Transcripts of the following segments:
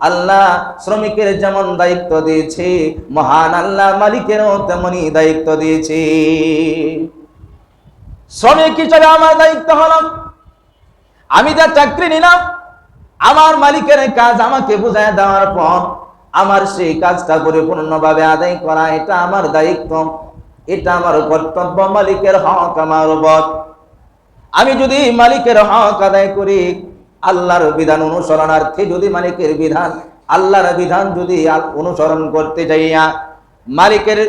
আল্লাহ শ্রমিকের যেমন দায়িত্ব দিয়েছে, মহান আল্লাহ মালিকেরও তেমনি দায়িত্ব দিয়েছে। শ্রমিক হিসেবে আমার দায়িত্ব হলো, আমি যা চাকরি নিলাম, আমার মালিকের কাজ আমাকে বুঝায় দেওয়ার পর আমার সেই কাজটা পরিপূর্ণভাবে আদায় করা, এটা আমার দায়িত্ব, এটা আমার কর্তব্য, মালিকের হক আমার উপর। আমি যদি মালিকের হক আদায় করি, আল্লাহর বিধান অনুসরণার্থে যদি মালিকের বিধান, আল্লাহর বিধান যদি অনুসরণ করতে যাইয়া মালিকের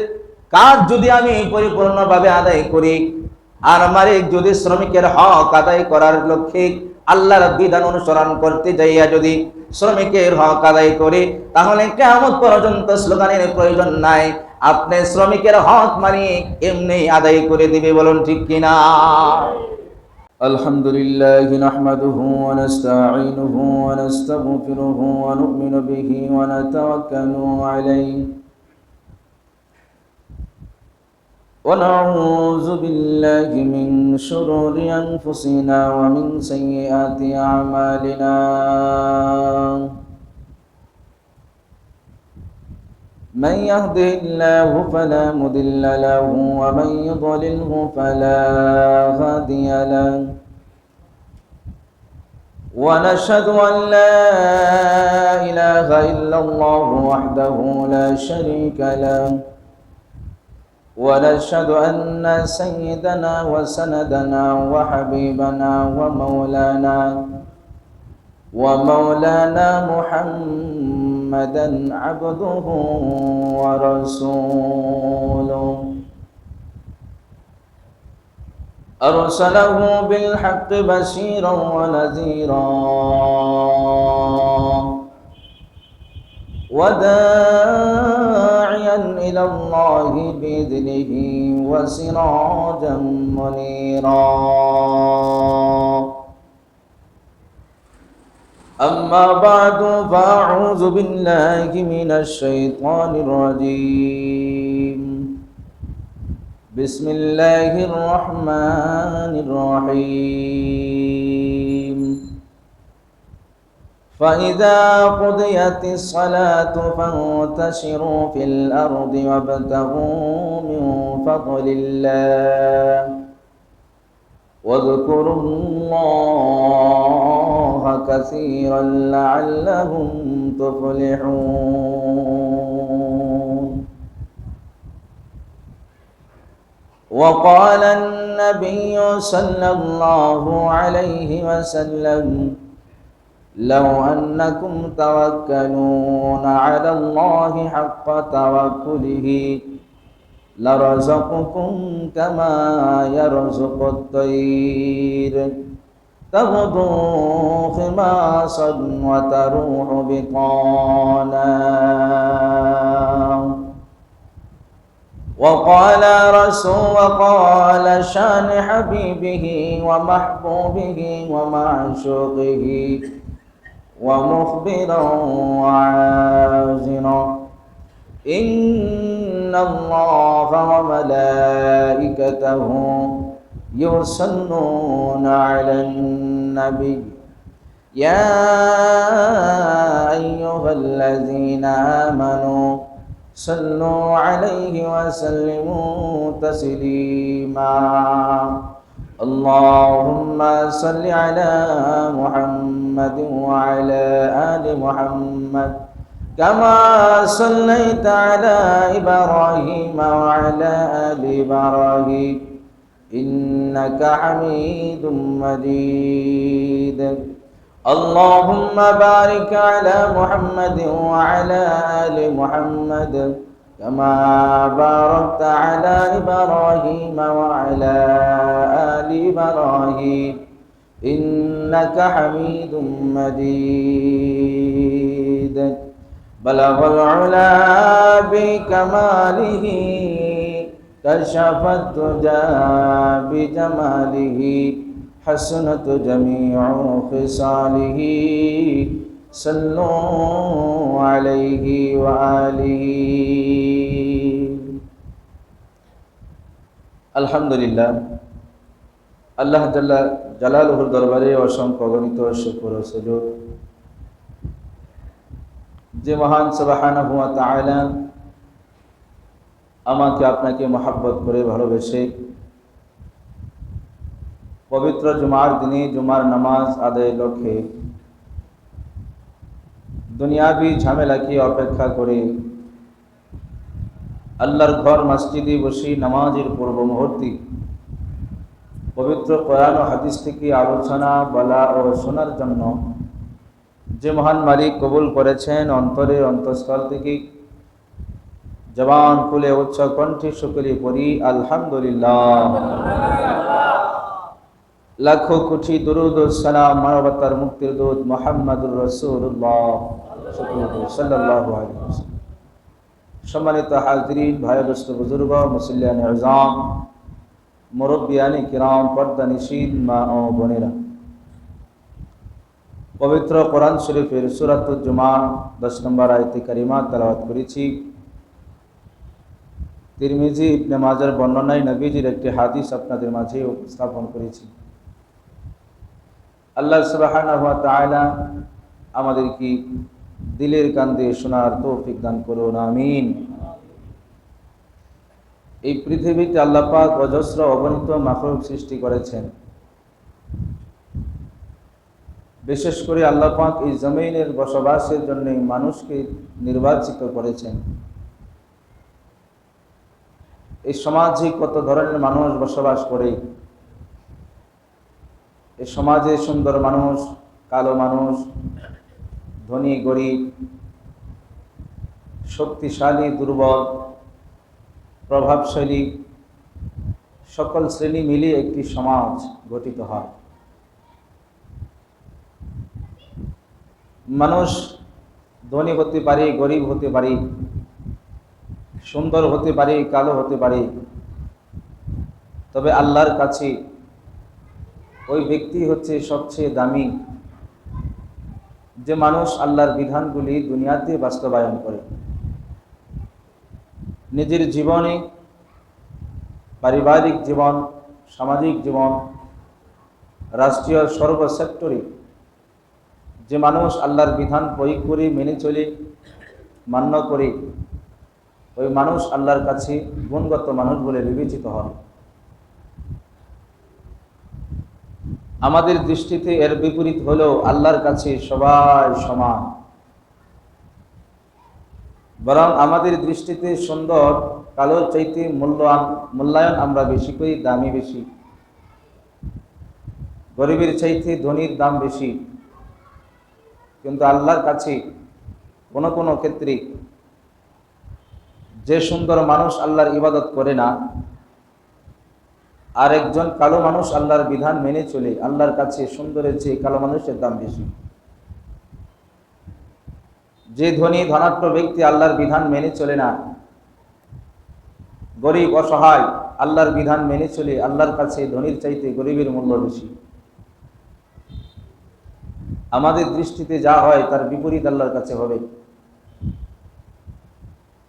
কাজ যদি আমি পরিপূর্ণভাবে আদায় করি, আর মালিক যদি শ্রমিকের হক আদায় করার লক্ষ্যে আল্লাহর বিধান অনুসরণ করতে যাইয়া যদি শ্রমিকের হক আদায় করি, তাহলে কিয়ামত পর্যন্ত স্লোগানের প্রয়োজন নাই, আপনি শ্রমিকের হক মালিক এমনি আদায় করে দিবে। বলুন ঠিক কিনা? আলহামদুলিল্লাহি নাহমাদুহু ওয়া নাস্তাঈনুহু ওয়া নাস্তাগফিরুহু ওয়া নু'মিনু বিহি ওয়া নাতাওয়াক্কালু আলাইহি ونعوذ بالله من شرور أنفسنا ومن سيئات أعمالنا من يهده الله فلا مضل له ومن يضلله فلا هادي له ونشهد أن لا إله إلا الله وحده لا شريك له ونشهد أن سيدنا وسندنا وحبيبنا ومولانا محمدا عبده ورسوله أرسله بالحق بشيرا ونذيرا وداعيا إلى الله بإذنه وسراجا منيرا أما بعد فأعوذ بالله من الشيطان الرجيم بسم الله الرحمن الرحيم فإذا قضيت الصلاة فانتشروا في الأرض وابتغوا من فضل الله واذكروا الله كثيرا لعلهم تفلحون. وقال النبي صلى الله عليه وسلم لو أنكم توكلون على الله حق توكله لرزقكم كما يرزق الطير تغدو خماصا وتروح بطانا. وقال شان حبيبه ومحبوبه ومعشوقه ومخبرا وعازرا إن الله وملائكته يصلون على النبي يا أيها الذين آمنوا صلوا عليه وسلموا تسليما. اللهم صل على محمد وعلى آل محمد كما صليت على إبراهيم وعلى آل إبراهيم إنك حميد مجيد. اللهم بارك على محمد وعلى آل محمد كما باركت على إبراهيم وعلى آل إبراهيم إنك حميد مجيد. بلغ العلا بكماله كشف الدجى بجماله حسنت جميع خصاله صلوا عليه وآله. আলহামদুলিল্লাহ, আল্লাহ জালালুহুর দরবারে অসংখ্য অগণিত শুকর ও সুজুদ। যে মহান সুবহানাহু ওয়া তাআলা আমাকে আপনাকে মহব্বত করে ভালোবেসে পবিত্র জুমার দিনে জুমার নামাজ আদায়ের লক্ষ্যে দুনিয়াবি ঝামেলাকে অপেক্ষা করে আল্লাহর ঘর মসজিদে বসে নামাজের পূর্ব মুহূর্তে পবিত্র কোরআন ও হাদিস থেকে আলোচনা বলা ও শোনার জন্য যে মহান মালিক কবুল করেছেন অন্তরের অন্তঃস্থল থেকে জবান খুলে উচ্চ কণ্ঠে শুকরিয়া করি আলহামদুলিল্লাহ। লাখো কোটি দরুদ ও সালাম মানবতার মুক্তির দূত মুহাম্মদুর রাসূলুল্লাহ সাল্লাল্লাহু আলাইহি ওয়াসাল্লাম। সম্মানিত হাজিরিন, ভাই দোস্ত বুজুর্গ, মুসল্লিয়ানে আযম, মুরব্বিয়ানে কিরাম, পর্দানিশীন মা ও বোনেরা, পবিত্র কোরআন শরীফের সূরাতুল জুমা 10 নম্বর আয়াতে কারিমা তেলাওয়াত করেছি। তিরমিজি ইবনে মাজার বর্ণনায় নবীজির একটি হাদিস আপনাদের মাঝে উপস্থাপন করেছি। আল্লাহ সুবহানাহু ওয়া তাআলা আমাদেরকে দিলের কান দিয়ে শোনার তৌফিক দান করুন, আমিন। এই পৃথিবীতে আল্লাহ পাক অজস্র অগণিত মাখলুক সৃষ্টি করেছেন। বিশেষ করে আল্লাহ পাক এই জমিনের বসবাসের জন্য মানুষকে নির্বাচিত করেছেন। এই সমাজে কত ধরনের মানুষ বসবাস করে। এই সমাজে সুন্দর মানুষ, কালো মানুষ, ধনী গরিব, শক্তিশালী দুর্বল, প্রভাবশালী, সকল শ্রেণী মিলিয়ে একটি সমাজ গঠিত হয়। মানুষ ধনী হতে পারে, গরিব হতে পারে, সুন্দর হতে পারে, কালো হতে পারে, তবে আল্লাহর কাছে ওই ব্যক্তি হচ্ছে সবচেয়ে দামি যে মানুষ আল্লাহর বিধানগুলি দুনিয়াতে বাস্তবায়ন করে। নিজের জীবনে, পারিবারিক জীবন, সামাজিক জীবন, রাষ্ট্রীয় সর্ব সেক্টরে যে মানুষ আল্লাহর বিধান প্রয়োগ করে মেনে চলে, মান্য করে, ওই মানুষ আল্লাহর কাছে গুণগত মানুষ বলে বিবেচিত হয়। আমাদের দৃষ্টিতে এর বিপরীত হলেও আল্লাহর কাছে সবাই সমান। বরং আমাদের দৃষ্টিতে সুন্দর কালোর চাইতে মূল্যায়ন আমরা বেশি করি, দামি বেশি। গরিবের চাইতে ধনীর দাম বেশি। কিন্তু আল্লাহর কাছে কোনো কোনো ক্ষেত্রে যে সুন্দর মানুষ আল্লাহর ইবাদত করে না, আর একজন কালো মানুষ আল্লাহর বিধান মেনে চলে, আল্লাহর কাছে সুন্দরের চেয়ে কালো মানুষের দাম বেশি। যে ধনী ধনাঢ্য ব্যক্তি আল্লাহর বিধান মেনে চলে না, গরিব অসহায় আল্লাহর বিধান মেনে চলে, আল্লাহর কাছে ধনীর চাইতে গরিবের মূল্য বেশি। আমাদের দৃষ্টিতে যা হয় তার বিপরীত আল্লাহর কাছে হবে।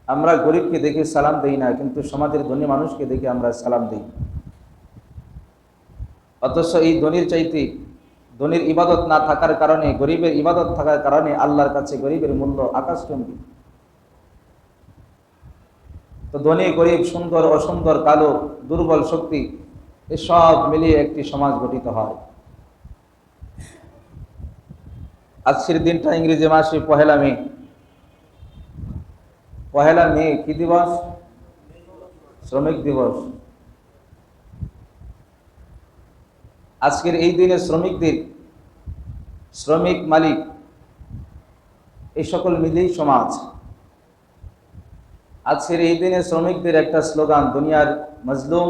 আমরা গরিবকে দেখে সালাম দেই না, কিন্তু সমাজের ধনী মানুষকে দেখে আমরা সালাম দেই। অথচ এই ধনীর চাইতে ধনীর ইবাদত না থাকার কারণে, গরিবের ইবাদত থাকার কারণে আল্লাহর কাছে গরিবের মূল্য আকাশচুম্বী। তো ধনী গরিব, সুন্দর অসুন্দর, কালো দুর্বল শক্তি, এসব মিলিয়ে একটি সমাজ গঠিত হয়। আজকের দিনটা ইংরেজি মাসে পহেলা মে। পহেলা মে কি দিবস? শ্রমিক দিবস। আজকের এই দিনে শ্রমিকদের, শ্রমিক, মালিক, এই সকল মিলেই সমাজ। আজকের এই দিনে শ্রমিকদের একটা স্লোগান, দুনিয়ার মজলুম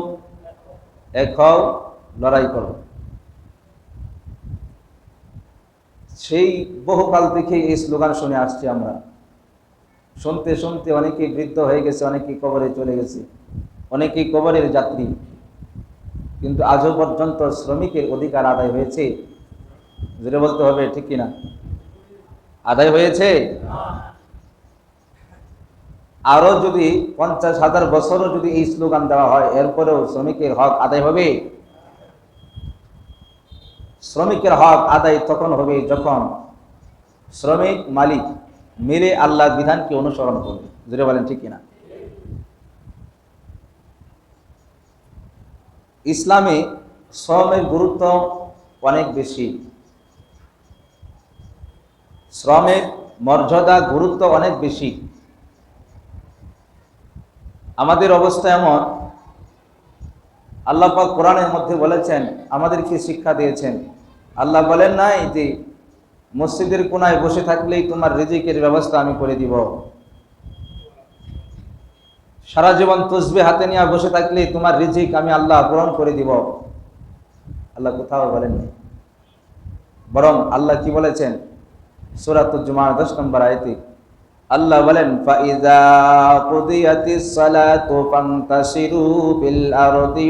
এক হও, লড়াই করো। সেই বহুকাল থেকে এই স্লোগান শুনে আসছি আমরা। শুনতে শুনতে অনেকেই বৃদ্ধ হয়ে গেছে, অনেকেই কবরে চলে গেছে, অনেকেই কবরের যাত্রী। কিন্তু আজও পর্যন্ত শ্রমিকের অধিকার আদায় হয়েছে? জোরে বলতে হবে, ঠিক কিনা? আদায় হয়েছে? আরো যদি 50,000 বছরও যদি এই স্লোগান দেওয়া হয়, এরপরেও শ্রমিকের হক আদায় হবে? শ্রমিকের হক আদায় তখন হবে যখন শ্রমিক, মালিক মিলে আল্লাহর বিধানকে অনুসরণ করবে। জোরে বলেন ঠিক কিনা? ইসলামে শ্রমের গুরুত্ব অনেক বেশি, শ্রমের মর্যাদা গুরুত্ব অনেক বেশি। আমাদের অবস্থা এমন, আল্লাহ পাক কোরআনের মধ্যে বলেছেন, আমাদেরকে শিক্ষা দিয়েছেন। আল্লাহ বলেন নাই যে মসজিদের কোনায় বসে থাকলেই তোমার রিজিকের ব্যবস্থা আমি করে দিব, সারা জীবন তসবিহ হাতে নিয়ে বসে থাকলেই তোমার রিজিক আমি আল্লাহ পূরণ করে দিব। আল্লাহ কোথাও বলেন নাই। বরং আল্লাহ কি বলেছেন? সূরাতুল জুমার 10 নম্বর আয়াতে আল্লাহ বলেন, ফাইজা কুদিয়াতিস সালাতু ফান্তাশিরু ফিল আরদি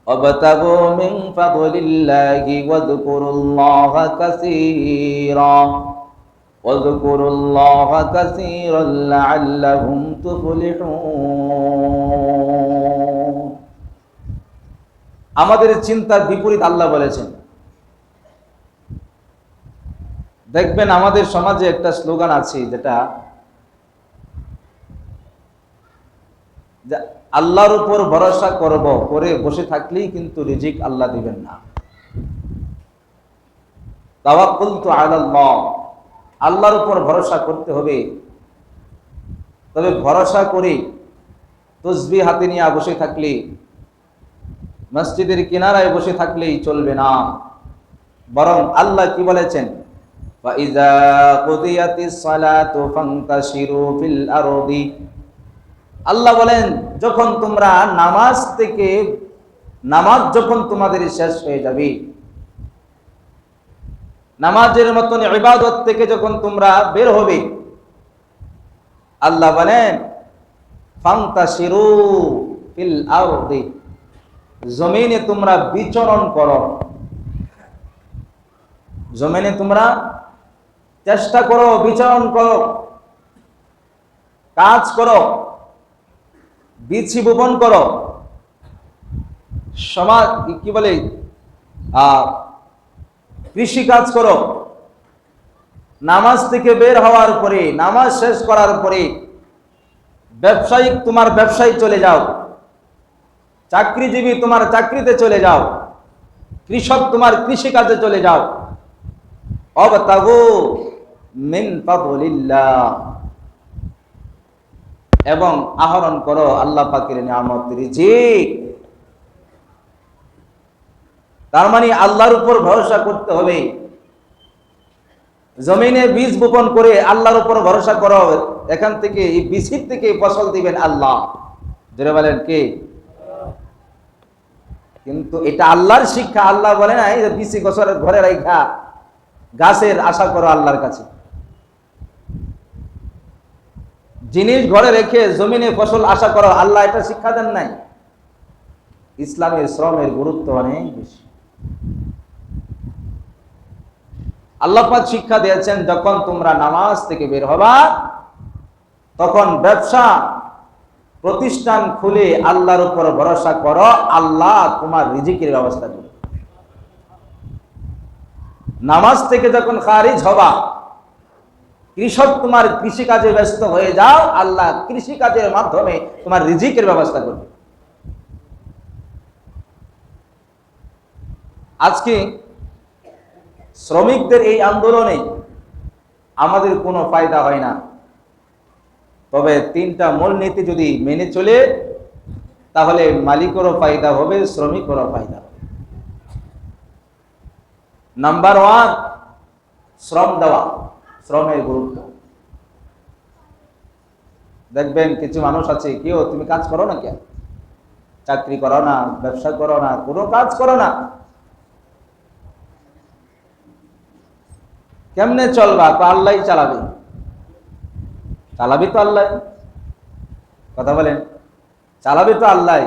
ওয়াবতাগু মিন ফাদলিল্লাহি ওয়াযকুরুল্লাহা কাসীরান লাআল্লাকুম তুফলিহুন। আমাদের চিন্তার বিপরীত আল্লাহ বলেছেন। দেখবেন আমাদের সমাজে একটা স্লোগান আছে, যেটা আল্লাহর উপর ভরসা করব, করে বসে থাকলেই কিন্তু রিজিক আল্লাহ দিবেন না। তাওয়াক্কুলতু আলাল্লাহ, আল্লাহর উপর ভরসা করতে হবে। তবে ভরসা করে তসবিহ হাতে নিয়ে বসে থাকলে, মসজিদের কিনারায় বসে থাকলেই চলবে না। বরং আল্লাহ কি বলেছেন? وَإِذَا قُضِيَتِ الصَّلَاةُ فَانْتَشِرُوا فِي الْأَرْضِ। আল্লাহ বলেন, যখন তোমরা নামাজ যখন তোমাদের শেষ হয়ে যাবে, নামাজের মতন ইবাদত থেকে যখন তোমরা বের হবে, আল্লাহ বলেন ফান্তাশিরু ফিল আরদি, জমিনে তোমরা বিচরণ করো, জমিনে তোমরা চেষ্টা করো, বিচরণ করো, কাজ করো, বিচি বপন করো, সমাজ কি বলে কৃষি কাজ করো। নামাজ থেকে বের হওয়ার পরে, নামাজ শেষ করার পরে ব্যবসায়িক তোমার ব্যবসায় চলে যাও, চাকরিজীবী তোমার চাকরিতে চলে যাও, কৃষক তোমার কৃষি কাজে চলে যাও। অবতাগু মিন ফাদলিল্লাহ, এবং আহরণ করো আল্লাহ পাকের নিয়ামত রিজিক। তার মানে আল্লাহর উপর ভরসা করতে হবে। জমিনে বীজ বপন করে আল্লাহর উপর ভরসা করো, এখান থেকে এই বীজের থেকে ফসল দিবেন আল্লাহ। জোরে বলেন কে? কিন্তু এটা আল্লাহর শিক্ষা। আল্লাহ বলে না এই বীজ ঘরে রাখা গাছের আশা করো আল্লাহর কাছে। জিনিস ঘরে রেখে জমিনে ফসল আশা করো, আল্লাহ এটা শিক্ষা দেন নাই। ইসলামের শ্রমের গুরুত্ব অনেক বেশি। আল্লাহ পাক শিক্ষা দিয়েছেন, যখন তোমরা নামাজ থেকে বের হবা, তখন ব্যবসা প্রতিষ্ঠান খুলে আল্লাহর উপর ভরসা করো, আল্লাহ তোমার রিজিকের ব্যবস্থা করবে। নামাজ থেকে যখন খারিজ হবা, কৃষক তোমার কৃষি কাজে ব্যস্ত হয়ে যাও, আল্লাহ কৃষি কাজের মাধ্যমে তোমার রিজিকের ব্যবস্থা করবে। আজকে শ্রমিকদের এই আন্দোলনে আমাদের কোনো ফায়দা হয় না। তবে তিনটা মূলনীতি যদি মেনে চলে, তাহলে মালিকেরও ফায়দা হবে, শ্রমিকেরও ফায়দা হবে। নাম্বার 1, শ্রম দেওয়া, শ্রমের গুরুত্ব। দেখবেন কিছু মানুষ আছে, কেউ তুমি কাজ করো না, কেন চাকরি করো না, ব্যবসা করো না, কোনো কাজ করো না, কেমনে চলবা? তো আল্লাহ চালাবে, চালাবি তো আল্লাহ। কথা বলেন, চালাবি তো আল্লাহ।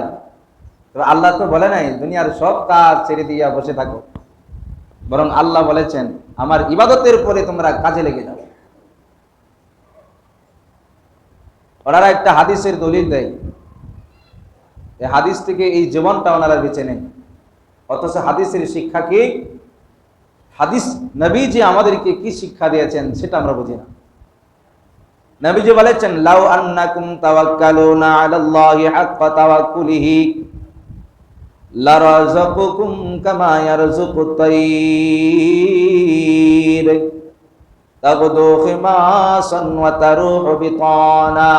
তবে আল্লাহ তো বলে নাই দুনিয়ার সব কাজ ছেড়ে দিয়া বসে থাকো, বরং আল্লাহ বলেছেন আমার ইবাদতের পরে তোমরা কাজে লেগে যাও। ওনারা একটা হাদিসের দলিল দেয়, এই হাদিস থেকে এই জীবনটা ওনারা বেছে নেন, অথচ হাদিসের শিক্ষা কি? হাদিস নবীজি আমাদেরকে কি শিক্ষা দিয়েছেন সেটা আমরা বুঝি না। নবীজি বলেছেন, লাউ আন্নাকুম তাওয়াক্কালুনা আলাল্লাহি হাক্কা তাওয়াক্কুলিহি লারাযাকুকুম কামা ইয়ারযুকুত তায়র তাগদু খিমাসান ওয়া তারুহু বিতানা।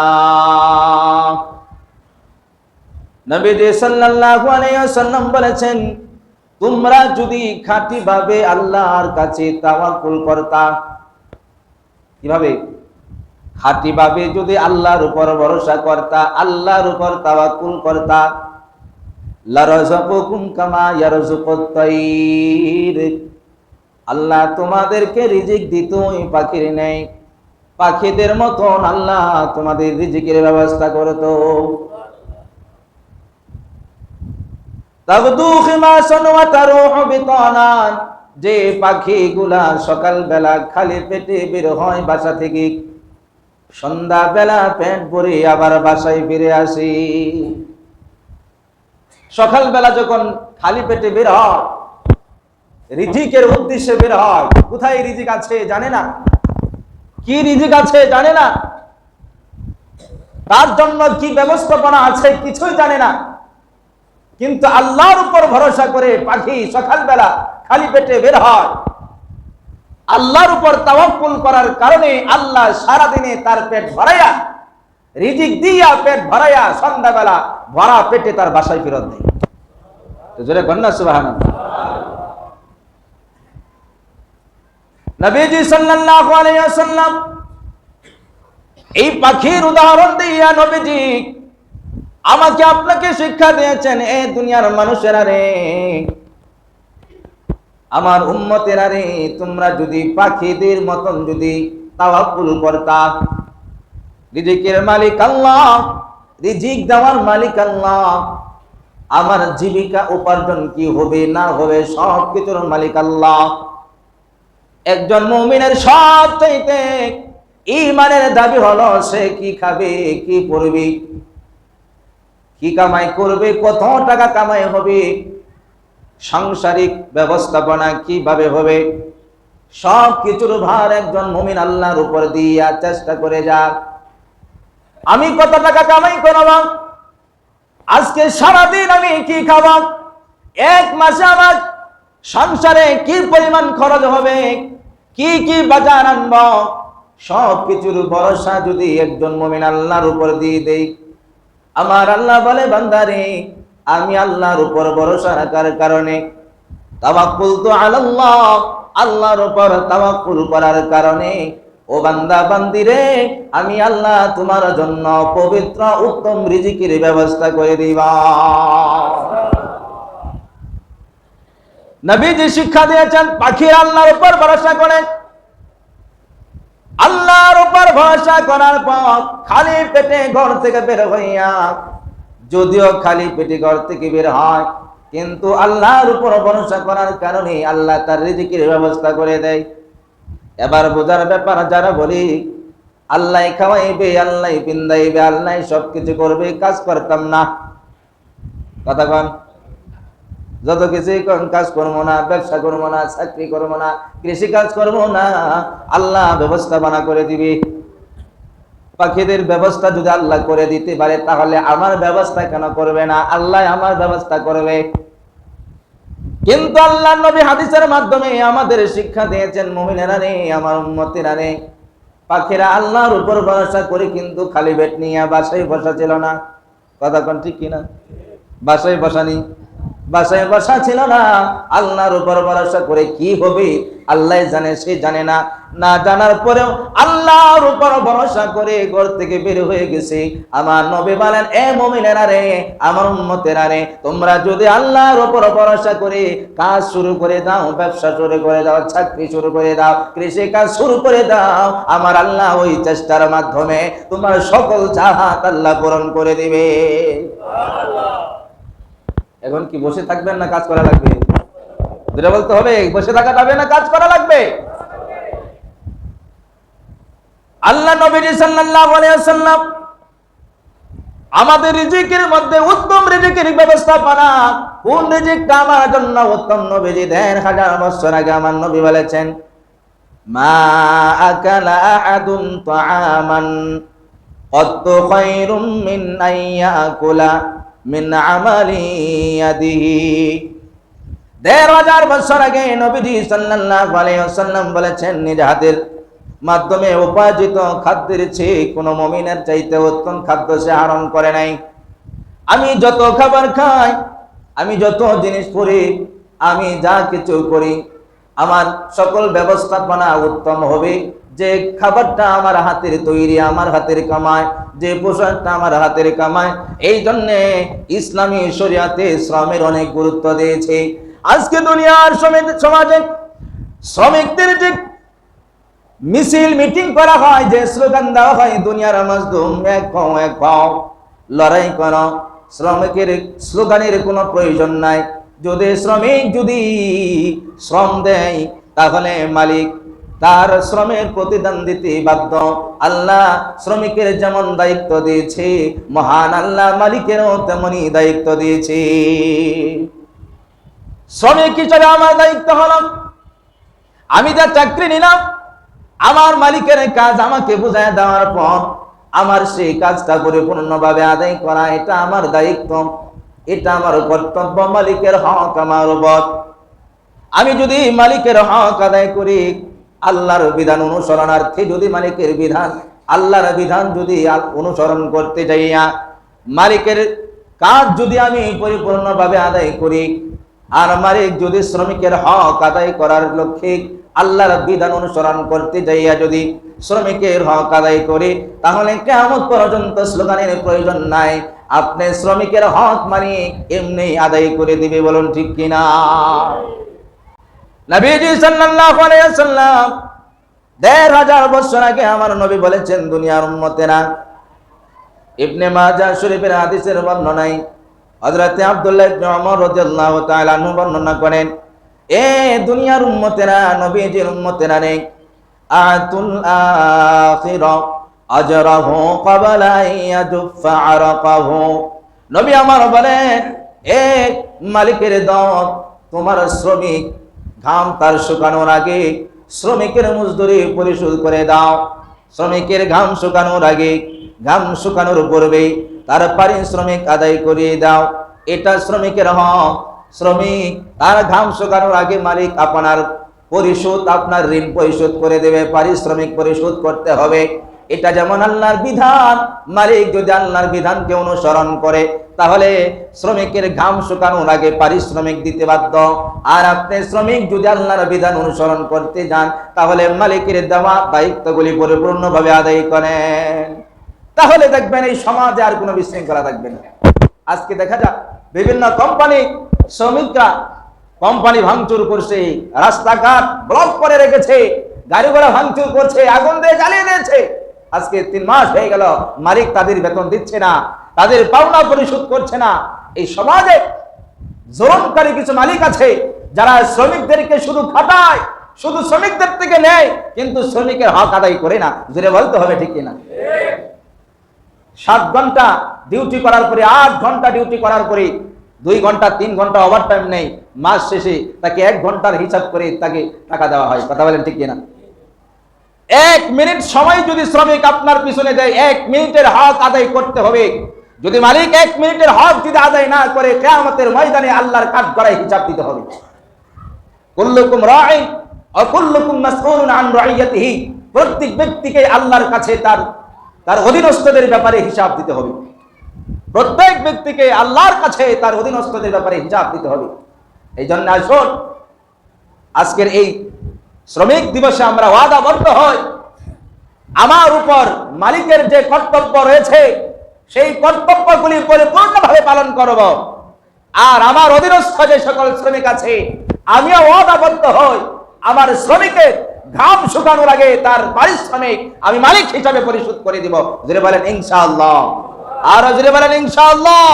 নবীজি সাল্লাল্লাহু আলাইহি ওয়াসাল্লাম বলেছেন, তোমরা যদি খাঁটি ভাবে আল্লাহর কাছে তাওয়াক্কুল করতা, কিভাবে? খাঁটি ভাবে যদি আল্লাহর উপর ভরসা করতা, আল্লাহর উপর তাওয়াক্কুল করতা, লারাযাকুকুম কামা ইয়ারযুকুত তায়র, আল্লাহ তোমাদেরকে রিজিক দিত ওই পাখির ন্যায়, পাখিদের মতন আল্লাহ তোমাদের রিজিকের ব্যবস্থা করত। তাগদু খিমাসান ওয়া তারুহু বিতানা, যে পাখিগুলা সকালবেলা খালি পেটে বের হয় বাসা থেকে, সন্ধ্যাবেলা পেট ভরে আবার বাসায় ফিরে আসে। সকালবেলা যখন খালি পেটে বের হয়, রিজিকের উদ্দেশ্যে বের হয়, কোথায় রিজিক আছে জানে না, কি রিজিক আছে জানে না, তার জন্য কি ব্যবস্থাপনা আছে কিছুই জানে না, কিন্তু আল্লাহর উপর ভরসা করে পাখি সকালবেলা খালি পেটে বের হয়। আল্লাহর উপর তাওয়াক্কুল করার কারণে আল্লাহ সারাদিনে তার পেট ভরাইয়া, রিজিক দিয়া পেট ভরাইয়া সন্ধ্যাবেলা ভরা পেটে তার বাসায় ফেরত দেয়। জোরে কন্যা সুবহানাল্লাহ। নবীজি সাল্লাল্লাহু আলাইহি ওয়াসাল্লাম এই পাখির উদাহরণ দিয়া নবীজি আমাকে আপনাকে শিক্ষা দিয়েছেন, এ দুনিয়ার মানুষেরা রে, আমার উম্মতেরা রে, তোমরা যদি পাখিদের মতন যদি তাওয়াক্কুল করতা, রিজিকের মালিক আল্লাহ, রিজিক দেওয়ার মালিক আল্লাহ, আমার জীবিকা উপার্জন কি হবে না হবে সব কিছুর মালিক আল্লাহ। একজন মুমিনের সবচাইতে ঈমানের দাবি হলো সে কি খাবে, কি পরবে, কি কামাই করবে, কত টাকা কামাই হবে, সাংসারিক ব্যবস্থাপনা কিভাবে হবে, সব কিছুর ভার একজন মুমিন আল্লাহর উপর দিয়া চেষ্টা করে যাক। আমি কত টাকা কামাই করব, আজকে সারাদিন আমি কি খাবো, এক মাসে আমার সংসারে কি পরিমাণ খরচ হবে, কি কি বাজার আনব, সব কিছুর ভরসা যদি একজন মুমিন আল্লাহর উপর দিয়ে দেই, আমার আল্লাহ বলে, বান্দারে আমি আল্লাহর উপর ভরসা রাখার কারণে, তাওয়াক্কুল তো আলাল্লাহ, আল্লাহর উপর তাওয়াক্কুল করার কারণে, ও বান্দা বান্দিরে, আমি আল্লাহ তোমার জন্য পবিত্র উত্তম রিজিকের ব্যবস্থা করে দিবা। নবীজি শিক্ষা দিয়েছেন, পাখি আল্লাহর উপর ভরসা করে, আল্লাহর উপর ভরসা করার পর খালি পেটে ঘর থেকে বের হইয়া, যদিও খালি পেটে ঘর থেকে বের হয়, কিন্তু আল্লাহর উপর ভরসা করার কারণে আল্লাহ তার রিজিকের ব্যবস্থা করে দেয়। এবার বোঝার ব্যাপার, যারা বলি আল্লাহ খাওয়াইবে, আল্লাহ পিন্দাইবে, আল্লাহ সবকিছু করবে, কাজ করতাম না, কথা কন, যত কিছুই কাজ করবো না, ব্যবসা করবো না, চাকরি করবো না, কৃষি কাজ করবো না, আল্লাহ ব্যবস্থাপনা করে দিবে। পাখিদের ব্যবস্থা যদি আল্লাহ করে দিতে পারে, তাহলে আমার ব্যবস্থা কেন করবে না? আল্লাহ আমার ব্যবস্থা করবে। কিন্তু আল্লাহ নবী হাদিসের মাধ্যমে আমাদের শিক্ষা দিয়েছেন, মুমিনেরা রে, আমার উম্মতেরা রে, পাখিরা আল্লাহর উপর ভরসা করে কিন্তু খালি পেট নিয়ে বাসায় বসা ছিল না, কথা কোন ঠিক কিনা? বাসায় বসানি, বাসায় বসা ছিল না, আল্লাহর উপর ভরসা করে কি হবে আল্লাহ জানে, সে জানে না, না জানার পরেও আল্লাহর উপর ভরসা করে ঘর থেকে বের হয়ে গেছে। আমার নবী বলেন, এ মুমিনেরা রে, আমার উম্মতেরা রে, তোমরা যদি আল্লাহর উপর ভরসা করে কাজ শুরু করে দাও, ব্যবসা শুরু করে দাও, চাকরি শুরু করে দাও, কৃষি কাজ শুরু করে দাও, আমার আল্লাহ ওই চেষ্টার মাধ্যমে তোমার সকল চাহাত আল্লাহ পূরণ করে দিবে। এখন কি বসে থাকবেন না কাজ করা লাগবে? যেটা বলতে হবে, বসে থাকা যাবে না, কাজ করা লাগবে। আল্লাহ নবী সাল্লাল্লাহু আলাইহি ওয়াসাল্লাম আমাদের রিজিকের মধ্যে উত্তম রিজিকের ব্যবস্থাপনা, কোন রিজিকটা আমার জন্য উত্তম? নবীজি ১,৫০০ বছর আগে আমার নবী বলেছেন, মা আকালা আহাদুন তাআমান কত্তু খায়রুম মিন আইয়াকুলা মিন আমালি ইয়াদিহি। ১,৫০০ বছর আগে নবীজি সাল্লাল্লাহু আলাইহি ওয়াসাল্লাম বলেছেন, নিজ হাতের মাধ্যমে উপার্জিত খাদ্যের চেয়ে কোনো মুমিনের চাইতে উত্তম খাদ্য সে আহরণ করে নাই। আমি যত খাবার খাই, আমি যত জিনিস করি, আমি যা কিছু করি, আমার সকল ব্যবস্থাপনা উত্তম হবে যে খাবারটা আমার হাতের তৈরি, আমার হাতের কামায়, যে পোশাকটা আমার হাতের কামায়। এই জন্যে ইসলামী শরিয়াতে শ্রমের অনেক গুরুত্ব দিয়েছে। আজকে দুনিয়ার সমাজে শ্রমিকদের যে মিছিল মিটিং করা হয়, যে স্লোগান দেওয়া হয়, দুনিয়ার মাজলুম এক পাও এক পাও, লড়াই করো, শ্রমিকের স্লোগানের কোনো প্রয়োজন নাই। যদি শ্রমিক যদি শ্রম দেয়, তাহলে মালিক তার শ্রমের প্রতিদান দিতে বাধ্য। আল্লাহ শ্রমিকের যেমন দায়িত্ব দিয়েছে, মহান আল্লাহ মালিকেরও তেমনই দায়িত্ব দিয়েছে। শ্রমিক হিসেবে আমার দায়িত্ব হলো, আমি যা চাকরি নিলাম, আমার মালিকের কাজ আমাকে বুঝায় দেওয়ার পর আমার সেই কাজটা পরিপূর্ণভাবে আদায় করা, এটা আমার দায়িত্ব, এটা আমার কর্তব্য, মালিকের হক আমার উপর। আমি যদি মালিকের হক আদায় করি, আল্লাহর বিধান অনুসরণার্থে যদি মালিকের বিধান, আল্লাহর বিধান যদি অনুসরণ করতে যাইয়া মালিকের কাজ যদি আমি পরিপূর্ণভাবে আদায় করি, আর মালিক যদি শ্রমিকের হক আদায় করার লক্ষ্যে আল্লাহর বিধান অনুসরণ করতে যাইয়া যদি শ্রমিকের হক আদায় করি, তাহলে কিয়ামত পর্যন্ত স্লোগানের প্রয়োজন নাই। আপনি শ্রমিকের হক মালিক এমনি আদায় করে দিবে, বলুন ঠিক কিনা? নবীজি সাল্লাল্লাহু আলাইহি ওয়াসাল্লাম ১,৫০০ বছর আগে আমার নবী বলেছেন, দুনিয়ার উম্মতেরা, ইবনে মাজাহ শরীফের হাদিসের বর্ণনায় হযরত আব্দুল্লাহ ইবনে ওমর রাদিয়াল্লাহু তাআলা আনহু বর্ণনা করেন, এ দুনিয়ার উম্মতেরা, নবীজির উম্মতেরা রে, আতুল আখিরা আজরাহু ক্বাবলা ইয়াজুফা আরাকাহু। নবী আমার বলেন, এ মালিকের দল, তোমার শ্রমিক ঘাম তার শুকানোর আগে শ্রমিকের মজদুরি পরিশোধ করে দাও। শ্রমিকের ঘাম শুকানোর আগে, ঘাম শুকানোর পূর্বে তার পারিশ্রমিক আদায় করিয়ে দাও। এটা শ্রমিকের হক। শ্রমিক তার ঘাম শুকানোর আগে মালিক আপনার পরিশোধ, আপনার ঋণ পরিশোধ করে দেবে, পারিশ্রমিক পরিশোধ করতে হবে। এটা যেমন আল্লাহর বিধান, মালিক যদি আল্লাহর বিধানকে অনুসরণ করে, তাহলে শ্রমিকের ঘাম শুকানোর আগে পারিশ্রমিক দিতে বাধ্য। আর আপনি শ্রমিক যদি আল্লাহর বিধান অনুসরণ করতে যান, তাহলে মালিকের দেওয়া দায়িত্বগুলি পরিপূর্ণভাবে আদায় করেন, তাহলে দেখবেন এই সমাজে আর কোনো বিশৃঙ্খলা থাকবে না। আজকে দেখা যাক বিভিন্ন কোম্পানি শ্রমিকরা কোম্পানি ভাঙচুর করছে, রাস্তাঘাট ব্লক করে রেখেছে, গাড়ি ঘোড়া ভাঙচুর করছে, আগুন দিয়ে জ্বালিয়ে দিয়েছে। আজকে ৩ মাস হয়ে গেল, মালিক তাদের বেতন দিচ্ছে না, তাদের পাওনা পরিশোধ করছে না। এই সমাজে জুলুমকারী কিছু মালিক আছে, যারা শ্রমিকদেরকে শুধু খাটায়, শুধু শ্রমিকদের থেকে নেয়, কিন্তু শ্রমিকের হক আদায় করে না। জোরে বলতে হবে, ঠিক কিনা? ৭ ঘন্টা ডিউটি করার পরে, ৮ ঘন্টা ডিউটি করার পরে 2 ঘন্টা 3 ঘন্টা ওভারটাইম নেই, মাস শেষে তাকে 1 ঘন্টার হিসাব করে তাকে টাকা দেওয়া হয়। কথা বলেন ঠিক কিনা? 1 মিনিট সময় যদি শ্রমিক আপনার পিছনে দেয়, 1 মিনিটের হক আদায় করতে হবে। যদি মালিক 1 মিনিটের হক যদি আদায় না করে, কিয়ামতের ময়দানে আল্লাহর কাঠগড়ায় হিসাব দিতে হবে। কুল্লুকুম রাঈন ওয়া কুল্লুকুম মাসউলুন আন রাইয়াতিহি। প্রত্যেক ব্যক্তিকে আল্লাহর কাছে তার অধীনস্থদের ব্যাপারে হিসাব দিতে হবে। প্রত্যেক ব্যক্তিকে আল্লাহর কাছে তার অধীনস্থদের ব্যাপারে হিসাব দিতে হবে। এই জন্য আসুন আজকের এই শ্রমিক দিবসে আমরা ওয়াদাবদ্ধ হই, আমার উপর মালিকের যে কর্তব্য রয়েছে সেই কর্তব্যগুলি পরিপূর্ণভাবে পালন করব। আর আমার অধীনস্থ যে সকল শ্রমিক আছে, আমিও ওয়াদাবদ্ধ হই, আমার শ্রমিকের ঘাম শুকানোর আগে তার পারিশ্রমিক আমি মালিক হিসাবে পরিশোধ করে দিব। জোরে বলেন ইনশাআল্লাহ। আর জোরে বলেন ইনশাআল্লাহ।